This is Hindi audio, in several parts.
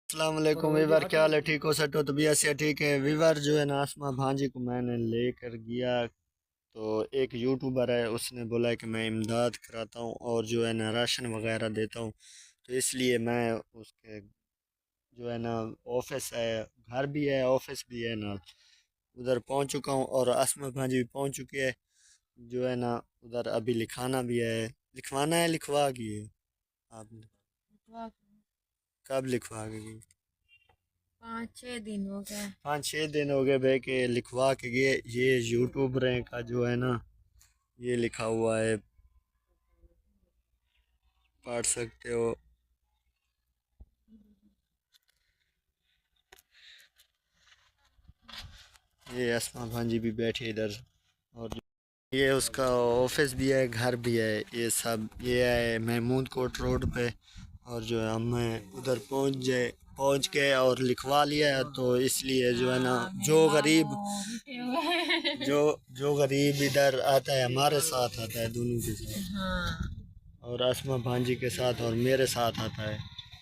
अस्सलाम वालेकुम वीवर, क्या हाल है? ठीक हो? सेट हो? तबीयत से ठीक है वीवर? जो है ना, आसमा भांजी को मैंने लेकर गया तो एक यूट्यूबर है, उसने बोला कि मैं इमदाद कराता हूँ और जो है ना राशन वगैरह देता हूँ। तो इसलिए मैं उसके जो है ना ऑफिस है, घर भी है ऑफिस भी है ना, उधर पहुँच चुका हूँ और आसमा भांजी भी पहुँच चुकी है। जो है ना उधर अभी लिखाना भी है, लिखवाना है, लिखवा गई है आपने? वाह, कब लिखवा गई? 5-6 दिन हो गए। 5-6 दिन हो गए भाई के लिखवा के गए। ये यूट्यूब का जो है ना, ये लिखा हुआ है, पढ़ सकते हो। ये असमा भांजी भी बैठी इधर, और ये उसका ऑफिस भी है, घर भी है, ये सब ये है महमूद कोट रोड पे। और जो है हमें उधर पहुंच गए और लिखवा लिया है। तो इसलिए जो है ना, हाँ, मेरे जो गरीब मामू उठे हुए जो जो गरीब इधर आता है हमारे साथ आता है, दोनों के साथ, हाँ, और आसमा भांजी के साथ और मेरे साथ आता है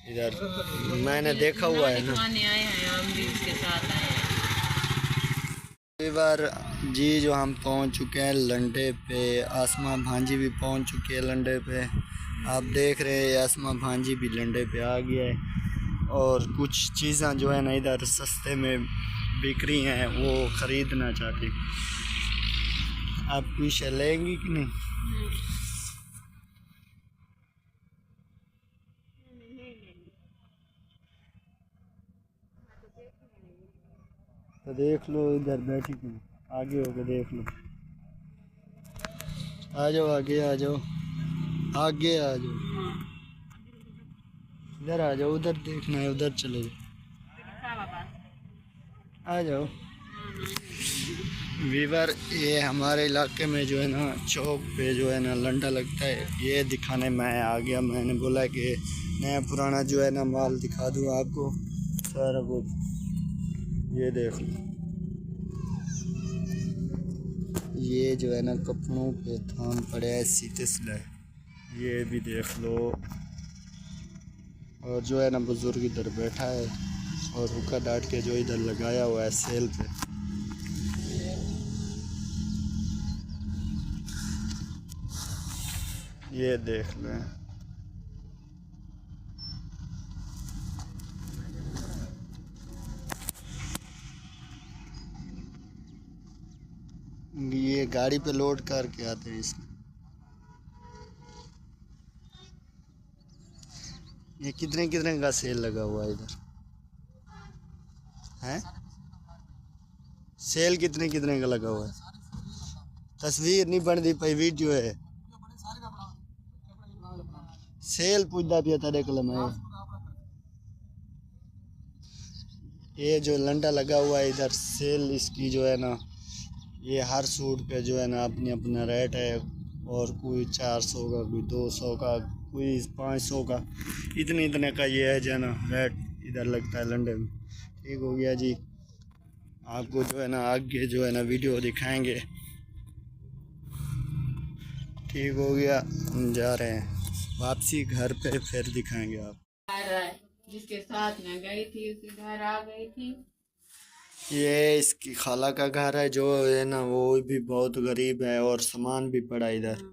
इधर। वो मैंने भी देखा ना हुआ है ना। लिखवाने आए हैं, हम भी उसके साथ आए हैं। कई बार जी, जो हम पहुंच चुके हैं लंडे पे, आसमा भांजी भी पहुंच चुकी है लंडे पे। आप देख रहे हैं आसमा भांजी भी लंडे पे आ गया है। और कुछ चीज़ें जो है ना इधर सस्ते में बिक रही हैं, वो ख़रीदना चाहती। आप कुछ लेंगी कि नहीं? तो देख लो, इधर बैठी थी, आगे होके देख लो। आ जाओ, आगे आ जाओ, आगे आ जाओ, इधर आ जाओ, उधर देखना है उधर चले जाओ, आ जाओ। वीवर, ये हमारे इलाके में जो है ना चौक पे जो है ना लंडा लगता है, ये दिखाने मैं आ गया। मैंने बोला कि नया पुराना जो है ना माल दिखा दूँ आपको सारा कुछ। ये देख लो, ये जो है ना कपड़ों पे थान पड़े है सीते सिलाए, ये भी देख लो। और जो है ना बुजुर्ग इधर बैठा है और हुक्का डाट के जो इधर लगाया हुआ है सेल पे, ये देख लें। ये गाड़ी पे लोड करके आते हैं इसमें। ये कितने कितने का सेल लगा हुआ है इधर है? सेल कितने कितने का लगा हुआ है? तस्वीर नहीं बनती पई, वीडियो है। सेल पूछता पिया तेरे कलम है। ये जो लंडा लगा हुआ है इधर, सेल इसकी जो है ना, ये हर सूट पे जो है ना अपनी अपना रेट है। और कोई 400 का, कोई 200 का, कोई 500 का, इतने इतने का ये है जो है ना रेट इधर लगता है लंडे में। ठीक हो गया जी, आपको जो है ना आगे जो है ना वीडियो दिखाएंगे। ठीक हो गया, हम जा रहे हैं वापसी घर पे, फिर दिखाएंगे आप। आ रहा है, जिसके साथ मैं गई थी उसके घर आ गई थी। ये इसकी खाला का घर है, जो है ना वो भी बहुत गरीब है और सामान भी पड़ा है इधर। हाँ,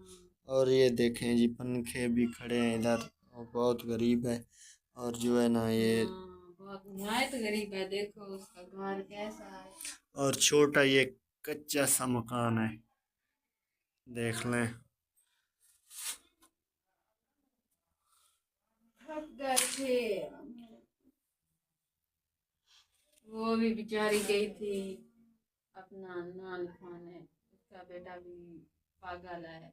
और ये देखें जी, पंखे भी खड़े हैं इधर, और बहुत गरीब है। और जो है ना ये, बहुत निहायत गरीब है, देखो उसका घर कैसा है। और छोटा ये कच्चा सा मकान है, देख लें। थक गए थे, वो भी बेचारी गई थी अपना नाम लिखवाने, उसका बेटा भी पागल है।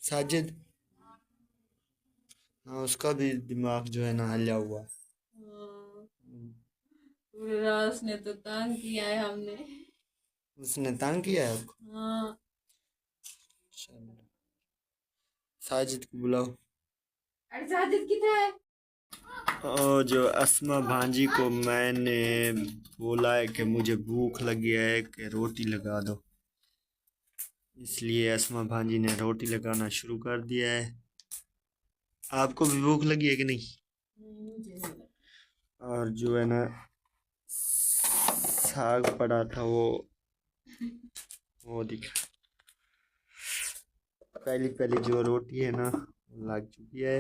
साजिद, हाँ, उसका भी दिमाग जो है ना हिला हुआ है। हाँ, पूरे रात उसने तो तंग किया है हमने। उसने तंग किया है आपको? हाँ, चलो, साजिद को बुलाओ। अरे साजिद किधर है? और जो अस्मा भांजी को मैंने बोला है कि मुझे भूख लगी है कि रोटी लगा दो, इसलिए अस्मा भांजी ने रोटी लगाना शुरू कर दिया है। आपको भी भूख लगी है कि नहीं? मुझे नहीं लगा। और जो है ना साग पड़ा था वो दिखा। पहली पहली जो रोटी है ना लग चुकी है।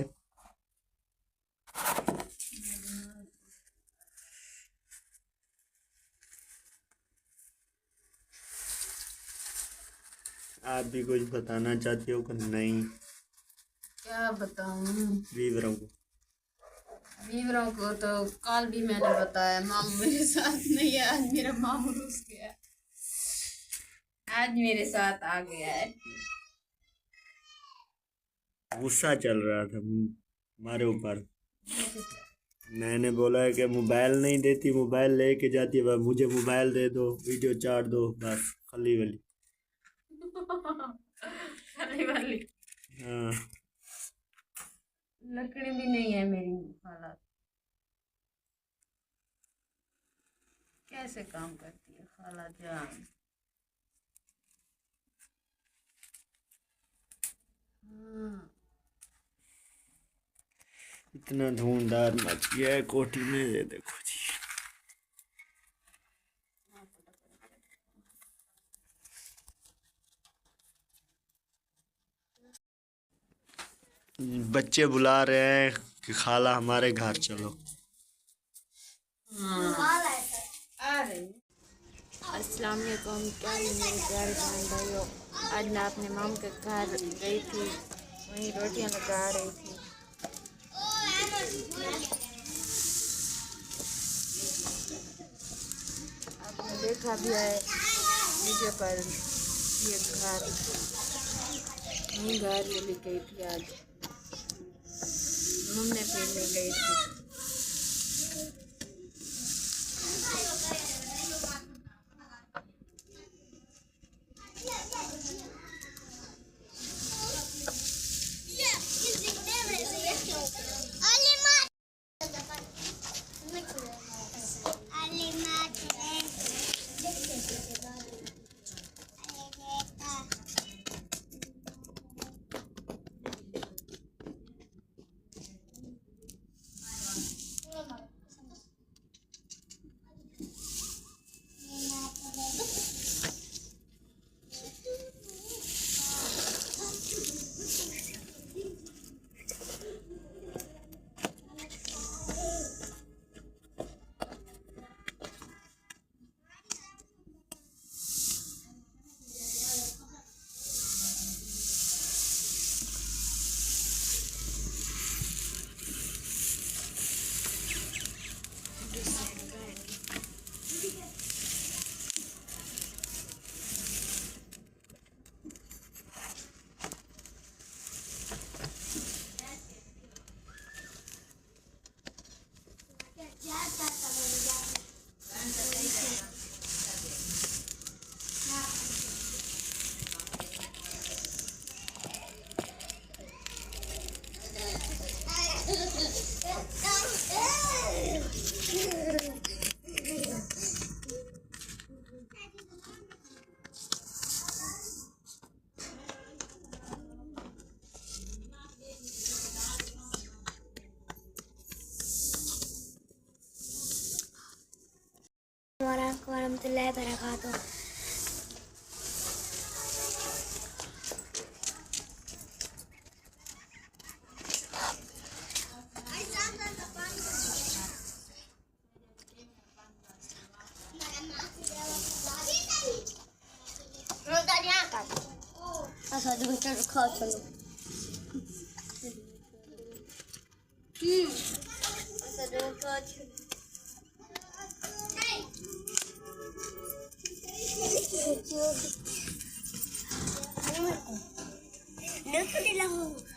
आप भी कुछ बताना चाहते हो कि नहीं? क्या बताऊं वीवरों को? वीवरों को तो कल भी मैंने बताया, मामू मेरे साथ नहीं है, आज मेरा मामू रुस गया, आज मेरे साथ आ गया है। गुस्सा चल रहा था हमारे ऊपर। मैंने बोला है कि मोबाइल नहीं देती, मोबाइल लेके जाती है, बस मुझे मोबाइल दे दो, वीडियो चाट दो, बस खली वाली। खाने वाली हाँ। लकड़ी भी नहीं है मेरी हालत, कैसे काम करती है खाला जान। हाँ। इतना धुआंधार मच गया है कोठी में, ये देखो जी। बच्चे बुला रहे हैं कि खाला हमारे घर चलो। अस्सलाम वालेकुम, क्या है मेरे प्यारे बहन भाइयों। आज मैं अपने माम के घर गई थी, वहीं रोटियां लगा रही थी। आपने देखा भी है वीडियो पर, ये घर चली गई थी, आज घूमने फिरने गई थी। warahmatullahi wabarakatuh. Asal dengar kau cakap. Asal dengar kau cakap. No, no, no.